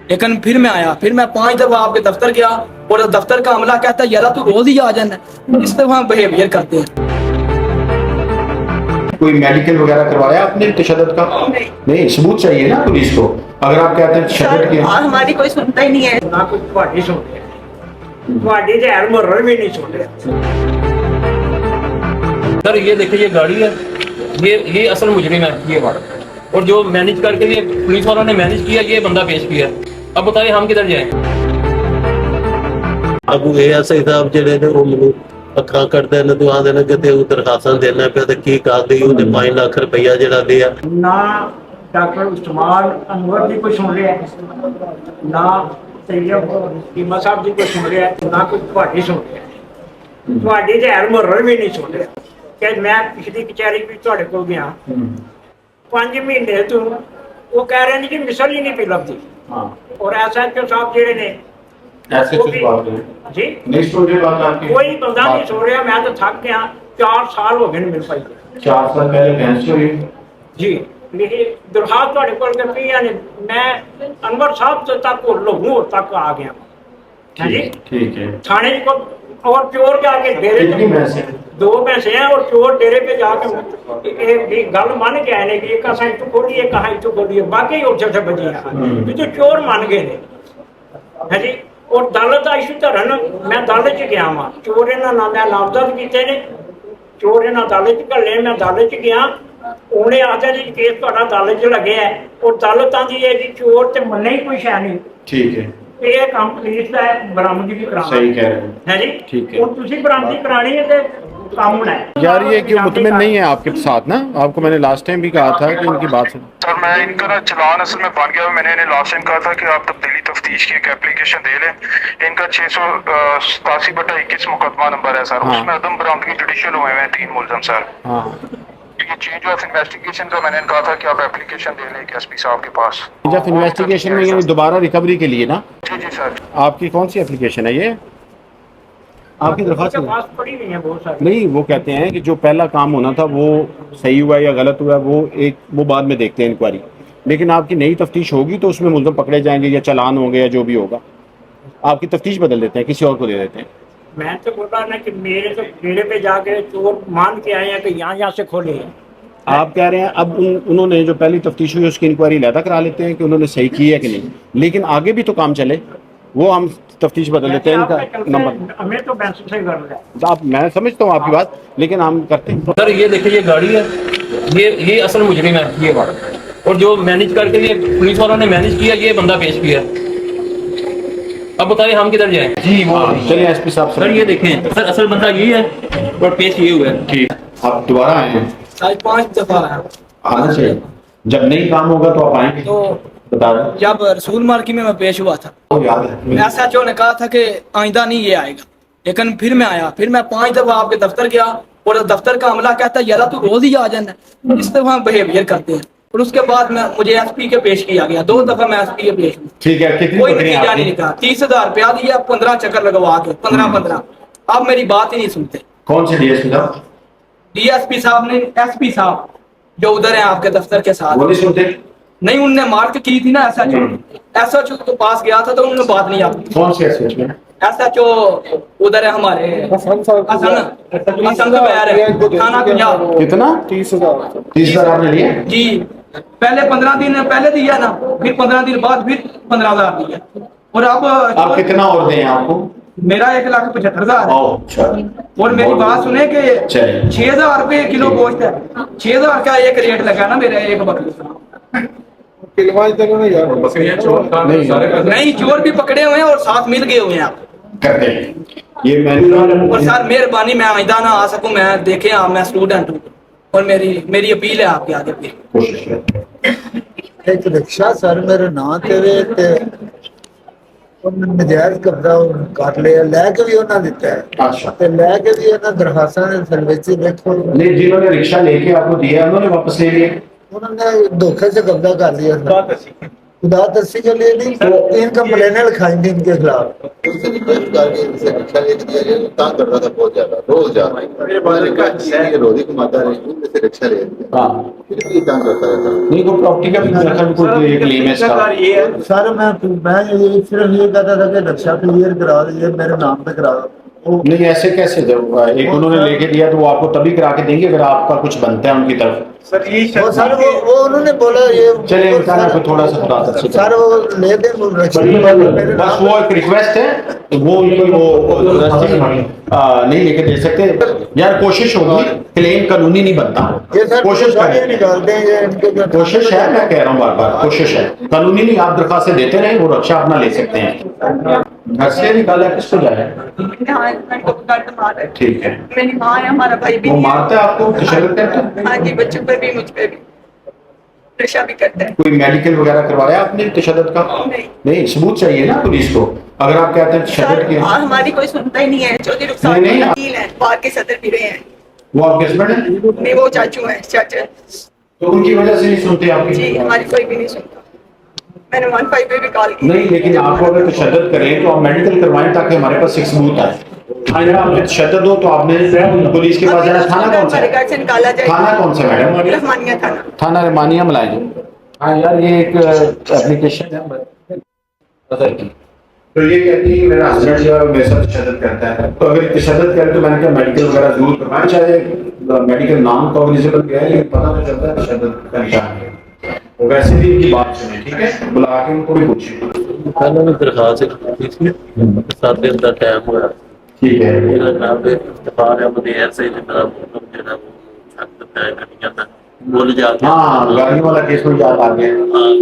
लेकिन फिर मैं आया, फिर मैं 5 दफा आपके दफ्तर गया और दफ्तर का अमला कहता है यार तू रोज ही आ जाना है। इस तरह बिहेवियर करते हैं। कोई मेडिकल वगैरह करवाया आपने तशद्दुद का? नहीं, सबूत चाहिए ना पुलिस को। अगर आप कहते हैं तशद्दुद किया, हमारी कोई सुनता ही नहीं है ना, कुछ ਤੁਹਾਡੀ ਸੁਣਦੇ ਤੁਹਾਡੀ ਤੇ ਹਰ ਮਰਰ ਵੀ नहीं सुन रहे। सर ये देखिए ये गाड़ी है, ये असल मुजरिम है ये वाला, और जो मैनेज करके ये पुलिस वालों ने मैनेज किया, ये बंदा पेश किया। अब बताइए हम किधर जाएं? अगू एएसआई साहब ਜਿਹੜੇ ਨੇ ਉਹ ਮੈਨੂੰ ਅੱਖਾਂ ਕੱਢਦੇ ਨੇ ਤੂੰ ਆਂਦੇ ਨੇ ਕਿਤੇ ਉਹ ਦਰਖਾਸਤਾਂ ਦੇਣਾ ਪਿਆ ਤੇ ਕੀ ਕਰਦੀ ਉਹਦੇ 5 ਲੱਖ ਰੁਪਈਆ ਜਿਹੜਾ ਦਿਆ ना डॉक्टर उस्मान अनवर जी को सुन रहे हैं, ना सैयद कीमा साहब जी को सुन रहे हैं, ना कुछ ਤੁਹਾਡੀ सुन रहे हैं। ਤੁਹਾਡੀ ਤੇ ਹਰ ਮਰਰ ਵੀ नहीं सुन रहे कि मैं पिछली कचहरी भी ਤੁਹਾਡੇ ਕੋਲ ਗਿਆ 5 ਮਹੀਨੇ ਤੋਂ ਉਹ ਕਹਿ ਰਹੇ ਨੇ ਕਿ ਮਿਸਲ ਹੀ ਨਹੀਂ ਪਈ ਲੱਭਦੀ। हाँ और एसएचओ साहब ਜਿਹੜੇ ਨੇ ऐसे वो कुछ भी- बात नहीं जी नहीं सुन रहे बात आपकी। कोई बंदा नहीं सो रहा, मैं तो थक गया, 4 साल हो गए नहीं मिल पाई। 4 साल पहले बहस हुई। जी लेकिन दरखास्त ਤੁਹਾਡੇ ਕੋਲ ਕਰਨੀ है, मैं अनवर साहब से तक लाहौर तक आ गया। हाँ जी ठीक है। थाने को और चोर जाके डेरे कितनी भैंस है? 2 भैंसे हैं और चोर डेरे पे जाके एक गल मान के आए ने कि एक असा इतों खोलिए कहा इतों खोलिए, बाकी उठे उठे बजी तो चोर मान गए ने। हाँ जी और अदालत का इशू धरन मैं अदालत च गया वहाँ, चोर इन्होंने ना मैं नामजद किए ने, चोर इन्होंने अदालत च घल्ले, मैं अदालत च गया, उन्हें आखिया जी केस तुहाडा अदालत च लगे है और अदालत आंदी है जी चोर ते मन्ने ही कोई शै नहीं। ठीक है, ये काम पुलिस का है, बरामदगी कराना सही कह रहे हैं। है जी। ठीक है। और तुसी बरामदगी करानी है तो काम होना है यार ये क्यों मुतमिन नहीं है आपके साथ ना? आपको मैंने लास्ट टाइम भी कहा था कि इनकी बात सुन। सर मैं इनका ना चलान असल में बन गया। मैंने इन्हें लास्ट टाइम कहा था कि आप तब्दीली तफ्तीश की एक एप्लीकेशन दे लें। इनका 687/21 मुकदमा नंबर है सर। हाँ। उसमें अदम बरामदगी जुडिशियल हुए हैं 3 मुलजम सर। हाँ, ये चेंज ऑफ इन्वेस्टिगेशन का मैंने कहा था कि आप एप्लीकेशन दे लें एसपी साहब के पास। जब इन्वेस्टिगेशन में यानी दोबारा रिकवरी के लिए ना, जी जी सर। आपकी कौन सी एप्लीकेशन है ये? आपकी दरख्वास्त उसके पास पड़ी हुई है बहुत सारी। नहीं, वो कहते हैं कि जो पहला काम होना था वो सही हुआ या गलत हुआ वो बाद में देखते हैं इंक्वायरी, लेकिन आपकी नई तफ्तीश होगी तो उसमें मुलज़म पकड़े जाएंगे या चालान होंगे या जो भी होगा। आपकी तफ्तीश बदल देते हैं, किसी और को दे देते हैं। मैं तो बोल रहा ना कि मेरे तो डेरे पे जाके चोर मान के आए हैं कि यहाँ से खोले हैं। आप कह रहे हैं अब उन्होंने जो पहली तफ्तीश हुई उसकी इंक्वायरी लहदा करा लेते हैं कि उन्होंने सही की है कि नहीं, लेकिन आगे भी तो काम चले, वो हम तफ्तीश बदल देते हैं इनका नंबर। हमें तो बैंक से कर रहा है। आप, मैं समझता हूँ आपकी बात, लेकिन हम करते हैं। सर ये देखिए ये गाड़ी है, ये असल मुजरिम है ये वाला, और जो मैनेज करके ये पुलिस वालों ने मैनेज किया, ये बंदा पेश किया। अब बताइए हम किधर जाएं? जी वो चलिए एसपी साहब सर ये देखें सर, असल बंदा ये है और पेश ये हुआ है। ठीक, आप दोबारा आए हैं? आज 5 दफा आया। आना चाहिए, जब नहीं काम होगा तो आप आएंगे। तो बता रहे जब रसूल मार्की में मैं पेश हुआ था, याद है। एसएचओ ने कहा था कि आइंदा नहीं ये आएगा, लेकिन फिर मैं आया, फिर मैं 5 दफा आपके दफ्तर गया और दफ्तर का अमला कहता है यार तू रोज ही आ जाना है। इस तरह बिहेवियर करते हैं। और उसके बाद मुझे एसपी के पेश किया गया, 2 दफा मैं एसपी के पेश हुआ, ठीक है, कितनी कोई पकड़ी नतीजा आपने? नहीं निकला। 30,000 रुपया दिया, 15 चक्कर लगवा के 15 अब मेरी बात ही नहीं सुनते। कौन से डीएसपी साहब? डीएसपी साहब ने, एसपी साहब जो उधर है आपके दफ्तर के साथ, वो नहीं सुनते? नहीं उनने मार्क की थी ना एसएचओ के पास गया था तो उन्होंने बात नहीं आपकी। कौन से एसएच में? एसएचओ उधर है हमारे हसन जुबैर है, थाना पंजाब। कितना? 30,000। 30,000 आपने लिए? जी पहले 15 दिन पहले दिया ना, फिर 15 दिन बाद फिर 15,000 दिया, और आप अब कितना और दें आपको? मेरा 1,75,000 है। अच्छा। और मेरी बात सुने कि चलिए। 6,000 रुपये किलो गोश्त है, 6,000 का एक रेट लगा ना मेरे एक बकरी का। नहीं चोर भी पकड़े हुए हैं और साथ मिल गए हुए हैं आप करते हैं ये मैंने। और सर मेहरबानी मैं आइंदा ना आ सकूं, मैं देखे आप मैं स्टूडेंट हूँ और मेरी अपील है आपके आगे पे। कोशिश करते एक रिक्शा सर मेरे नां ते वे ते ਉਹਨੇ ਨਜਾਇਜ਼ ਕਬਜ਼ਾ ਕਰ ਲਿਆ, ਲੈ ਕੇ ਵੀ ਉਹਨਾਂ ਦਿੱਤਾ ਹੈ। अच्छा। ਤੇ ਲੈ ਕੇ ਵੀ ਉਹਨਾਂ ਦਰਖਾਸਤਾਂ ਦੇ ਸਰਵੇਚ ਦੇਖੋ नहीं, जिन्होंने रिक्शा लेके आपको दिया उन्होंने वापस ले लिया? ਉਹਨਾਂ ਨੇ ਧੋਖੇ से कब्जा कर लिया सर। खुदा दस्ती के लिए नहीं, तो इन कंप्लेनें लिखाएंगे इनके खिलाफ। उससे रिक्वेस्ट करके इनसे रिक्शा लेके दिया जाए, तंग कर रहा था बहुत ज्यादा, रोज जा रहा है। मेरे पास रिक्वेस्ट है कि रोजी कमाता है, उनमें से रिक्शा ले दिया, हाँ फिर भी तंग करता रहता है। नहीं, को प्रॉपर्टी का भी दरअसल कोई क्लेम है इसका। सर मैं ये सिर्फ ये कहता था कि रक्षा क्लियर करा दीजिए, मेरे नाम पे करा दो। नहीं ऐसे कैसे, जब एक उन्होंने लेके दिया तो वो आपको तभी करा के देंगे अगर आपका कुछ बनता है उनकी तरफ। सर वो उन्होंने बोला ये चलिए इनका ना थोड़ा सा बता सकते हैं। सर वो ले दे मेरे बस वो एक रिक्वेस्ट है, तो वो उनको वो नहीं लेके दे सकते यार। कोशिश होगी, क्लेम कानूनी नहीं बनता, ये सर कोशिश करें, निकालते हैं ये इनके कोशिश है, मैं कह रहा हूँ बार बार कोशिश है, कानूनी नहीं। आप दरखास्त देते रहे, वो रक्षा अपना ले सकते हैं। घर से निकाला किसको जाए, ठीक है। मेरी माँ है, हमारा भाई भी वो नहीं है। मारता है आपको, तशद्दुद करता है? हाँ जी, बच्चों पे भी मुझ पे भी नशा भी करता है। कोई मेडिकल वगैरह करवाया आपने तशद्दुद का? नहीं, सबूत चाहिए ना पुलिस को। अगर आप कहते हैं तशद्दुद सर, किया, हमारी कोई सुनता ही नहीं है। चौधरी रुखसार नहीं, नहीं। वकील हैं, बार के सदर भी रहे हैं। वो आपके हस्बैंड है, नहीं, वो चाचू हैं, चाचा। तो उनकी वजह से नहीं सुनते आपकी? जी, हमारी कोई भी नहीं सुनता। मैंने 15 पे भी कॉल की। नहीं, लेकिन आपको अगर तशद्दुद करें तो आप मेडिकल करवाएं ताकि हमारे पास एक सबूत आए। अगर आपने तशद्दुद हो तो आपने पुलिस के पास जाना। थाना कौन सा हमारे है? घर से निकाला जाए। थाना कौन सा मैडम? रहमानिया थाना। थाना रहमानिया मलाएंगे। हाँ यार, ये एक एप्लीकेशन है की, तो ये कहती है मेरा हस्बैंड जो है मेरे साथ तशद्दुद करता है। तो अगर तशद्दुद करे तो मैंने कहा मेडिकल वगैरह जरूर करवाएं, चाहे मेडिकल नाम कॉग्निजेबल गया है, लेकिन पता तो चलता है तशद्दुद का निशान है। वो वैसे भी इनकी बात सुने, ठीक है, बुला के उनको भी पूछिए। पहले भी दरखास्त दी थी, 7 दिन का टाइम हुआ, ठीक है। मेरा नाम पे इफ्तार है, मुझे ऐसे ही मेरा मतलब जो है वो छत तय कर जाता बोल जाते। हाँ, गाड़ियों वाला केस में याद आ गया।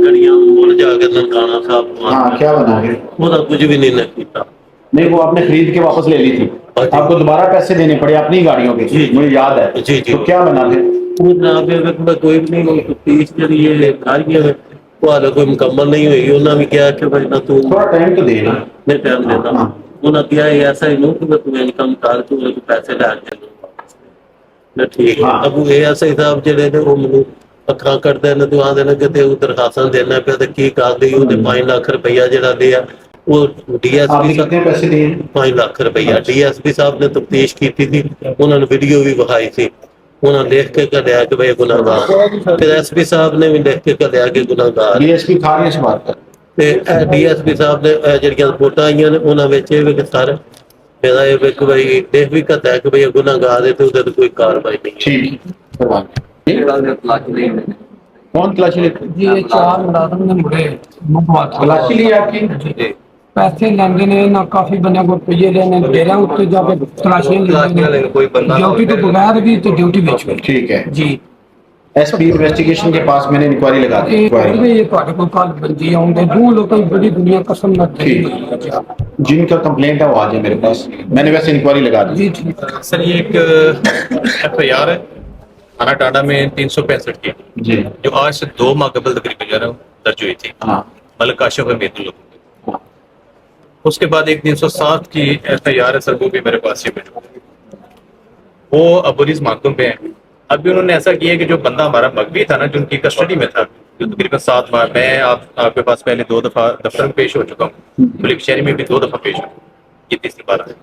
गड़ियां बोल जाके ननकाना साहब हाँ, क्या बना है? ਉਹਦਾ कुछ भी नहीं किया। नहीं, वो आपने खरीद के वापस ले ली थी, आपको दोबारा पैसे देने पड़े अपनी गाड़ियों के। जी, मुझे याद है। जी, जी। तो क्या बना फिर? वो जनाब मैं कोई भी नहीं 30 जरिए कार्य है वो हाले कोई मुकम्मल नहीं हुई। उन्होंने भी कहा कि भाई ना तू थोड़ा टाइम तो देना। मैं टाइम देता हूँ। उन्होंने कहा ऐसा ही नहीं कि तू इनकम कर तू पैसे ला के मैं ठीक है। हाँ। अब वो ऐसा हिसाब ਜਿਹੜੇ ਨੇ ਉਹ ਮੈਨੂੰ ਅੱਖਾਂ ਕੱਢਦੇ ਨੇ ਤੂੰ ਆਂਦੇ ਨੇ ਕਿ ਤੇ ਉਹ ਦਰਖਾਸਤਾਂ ਦੇਣਾ ਪਿਆ ਤੇ ਕੀ ਕਰ ਲਈ ਉਹਦੇ 5 ਲੱਖ ਰੁਪਈਆ ਜਿਹੜਾ ਲਿਆ ਉਹ आपने ਡੀਐਸਪੀ कितने पैसे दिए? 5 ਲੱਖ ਰੁਪਈਆ ਡੀਐਸਪੀ ਸਾਹਿਬ ਨੇ ਤਫਤੀਸ਼ ਕੀਤੀ ਸੀ, ਉਹਨਾਂ ਨੇ ਵੀਡੀਓ ਵੀ ਵਿਖਾਈ ਸੀ। ਉਹਨਾਂ ਲਿਖ ਕੇ ਕਢਿਆ ਕਿ ਬਈ ਗੁਨਾਹਗਾਰ, ਫਿਰ ਐਸਪੀ ਸਾਹਿਬ ਨੇ ਵੀ ਲਿਖ ਕੇ ਕਢਿਆ ਕਿ ਗੁਨਾਹਗਾਰ। डीएसपी खारिया से बात कर। ਤੇ ਡੀਐਸਪੀ ਸਾਹਿਬ ਨੇ ਜਿਹੜੀਆਂ ਰਿਪੋਰਟਾਂ ਆਈਆਂ ਨੇ ਉਹਨਾਂ ਵਿੱਚ ਇਹ ਵੀ ਕਿ ਸਰ ਮੇਰਾ ਇਹ ਵੀ ਕਿ ਬਈ ਲਿਖ ਵੀ ਕਢਿਆ ਕਿ ਬਈ ਗੁਨਾਹਗਾਰ ਹੈ ਤੇ ਉਹਦੇ ਤੇ ਕੋਈ ਕਾਰਵਾਈ ਨਹੀਂ ਹੈ। ठीक है, करवाएंगे। कौन तलाशी लेते? जी ये 4 मुलाजम ने मुड़े तलाशी ली आपकी? पैसे लेंगे ने ना काफी बंदे को रुपये लेने दे रहे हैं उसके जाके तलाशियां लेंगे कोई बंदा ड्यूटी तो बगैर भी तो ड्यूटी बेच गए। ठीक है जी। एसपी इन्वेस्टिगेशन के पास मैंने इंक्वायरी लगा दी। ये ਤੁਹਾਡੇ ਕੋਲ ਕੱਲ ਬੰਦੀ ਆਉਂਦੇ दो लोगों की बड़ी दुनिया कसम ना ठीक। जिनका कंप्लेंट है वो आ जाए मेरे पास, मैंने वैसे इंक्वायरी लगा दी। जी ठीक। सर ये एक FIR है थाना टाडा में 365 की, जी जो आज से 2 माह कबल तकरीबन जो है ना दर्ज हुई थी। हाँ मलिक काशिफ हमीद लोगों। उसके बाद एक 307 की FIR है सर, वो भी मेरे पास ही मौजूद है। वो अबुलिस महकूम पे हैं। अभी उन्होंने ऐसा किया कि जो बंदा हमारा मगवी था ना, जो उनकी कस्टडी में था, जो तकरीबन 7 माह, मैं आपके पास पहले 2 दफा दफ्तर में पेश हो चुका हूँ, पुलिस शहरी में भी 2 दफा पेश हो, ये तीसरी बार है।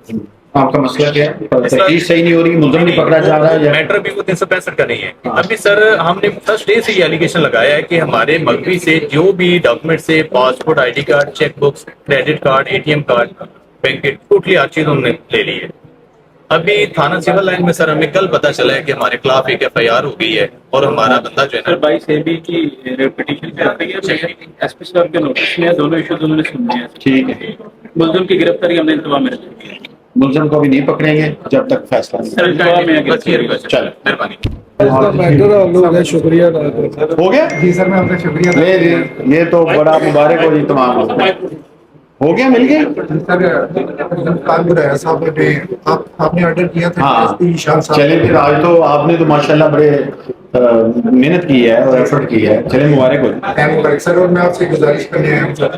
आपका मसला क्या है? तफ्तीश सही नहीं हो रही, मुलज़िम नहीं पकड़ा जा रहा है या मैटर भी वो 365 का नहीं है। अभी सर हमने फर्स्ट डे से ये एलिगेशन लगाया है कि हमारे मगवी से जो भी डॉक्यूमेंट से passport, ID card, cheque books, credit card, ATM card, bank के टोटली हर चीज उन्होंने ले ली है। अभी थाना सिविल लाइन में सर हमें कल पता चला है कि हमारे खिलाफ एक FIR हो गई है और हमारा बंदा जो है ना 22 AB की पिटीशन कर रही है। एसपी साहब के नोटिस में दोनों इश्यूज उन्होंने सुनने हैं। ठीक है, मुलजिम की गिरफ्तारी हमने इंतजाम में रखी है। मुलज़िम को भी नहीं पकड़ेंगे जब तक फैसला नहीं। सर इंतजाम में है। चलो मेहरबानी। शुक्रिया हो गया जी सर, मैं आपका शुक्रिया। ये तो बड़ा मुबारक हो जी तमाम हो गया, मिल गया। सर काल बुलाया साहब ने, आपने ऑर्डर किया था हाँ ईशान साहब। चले फिर, आज तो आपने तो माशाल्लाह बड़े मेहनत की है और एफर्ट की है, चले मुबारक हो। सर और मैं आपसे गुजारिश करने आया हूँ सर,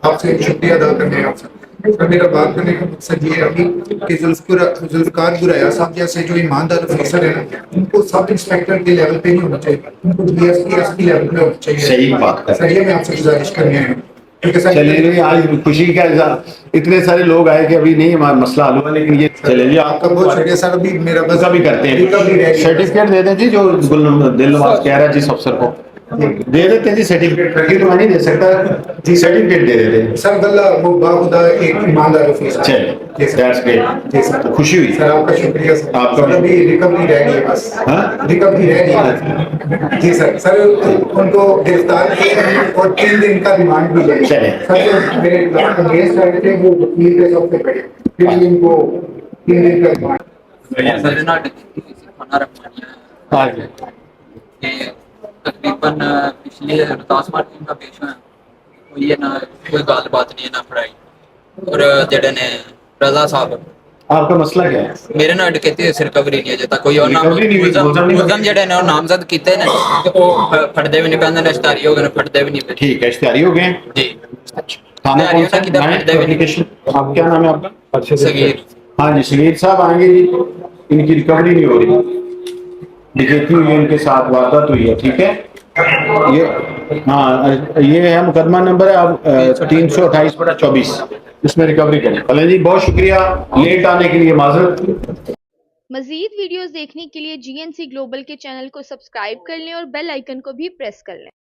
आपसे शुक्रिया अदा करने आया हूँ सर। सर मेरा बात करने का मकसद ये है अभी कि जुल्फकार बुराया साहब जैसे जो ईमानदार अफसर है ना, उनको सब इंस्पेक्टर के लेवल पे नहीं होना चाहिए, उनको डीएसपी एसपी लेवल पे होना चाहिए। सही बात है। सर ये मैं आपसे गुजारिश करने आया हूँ। चलिए आज खुशी का इतने सारे लोग आए कि अभी नहीं हमारा मसला हल हुआ, लेकिन ये चलिए आपका बहुत शुक्रिया सर। अभी मेरा बस भी करते हैं, सर्टिफिकेट दे दें जी, जो दिलनवाज कह रहा है जिस अफसर को दे देते हैं जी सर्टिफिकेट, रखी तो मैं नहीं दे सकता जी, सर्टिफिकेट दे देते हैं सर। गल्ला वो बाखुदा एक ईमानदार ऑफिसर। चलिए दैट्स ग्रेट जी सर, खुशी हुई सर। आपका शुक्रिया सर। आपका भी। अभी रिकवरी रह गई है बस। हाँ रिकवरी रह गई है जी सर। सर उनको गिरफ्तार किए और 3 दिन का रिमांड भी ले चले। सर जो मेरे गेस्ट आए थे वो वकील के सबसे बड़े, फिर इनको 3 दिन का रिमांड। हाँ जी तकरीबन पिछले रतास मार्केट का पेश होया कोई है ना, कोई गलबात नहीं है ना पढ़ाई। और जेडे ने रजा साहब आपका मसला क्या है? मेरे ना डकैती से रिकवरी नहीं अजे तक कोई और नाम Recovery नहीं हुई, मुलजम जेडे ने नामजद कीते ने ते ओ फड़दे भी नहीं पैंदे ने, इश्तारी हो गए ने, फड़दे भी नहीं पे। ठीक है, इश्तिहारी हो गए जी। थाना कौन सा? एप्लीकेशन। आप क्या नाम है आपका? सगीर। हाँ जी सगीर साहब आएंगे जी, इनकी रिकवरी नहीं हो रही, डकैती हुई है इनके साथ, वारदात हुई है, ठीक है ये। हाँ ये है मुकदमा नंबर है अब 328/24, इसमें रिकवरी करें। भले जी बहुत शुक्रिया लेट आने के लिए, माजरत। मजीद वीडियोस देखने के लिए GNC ग्लोबल के चैनल को सब्सक्राइब कर लें और बेल आइकन को भी प्रेस कर लें।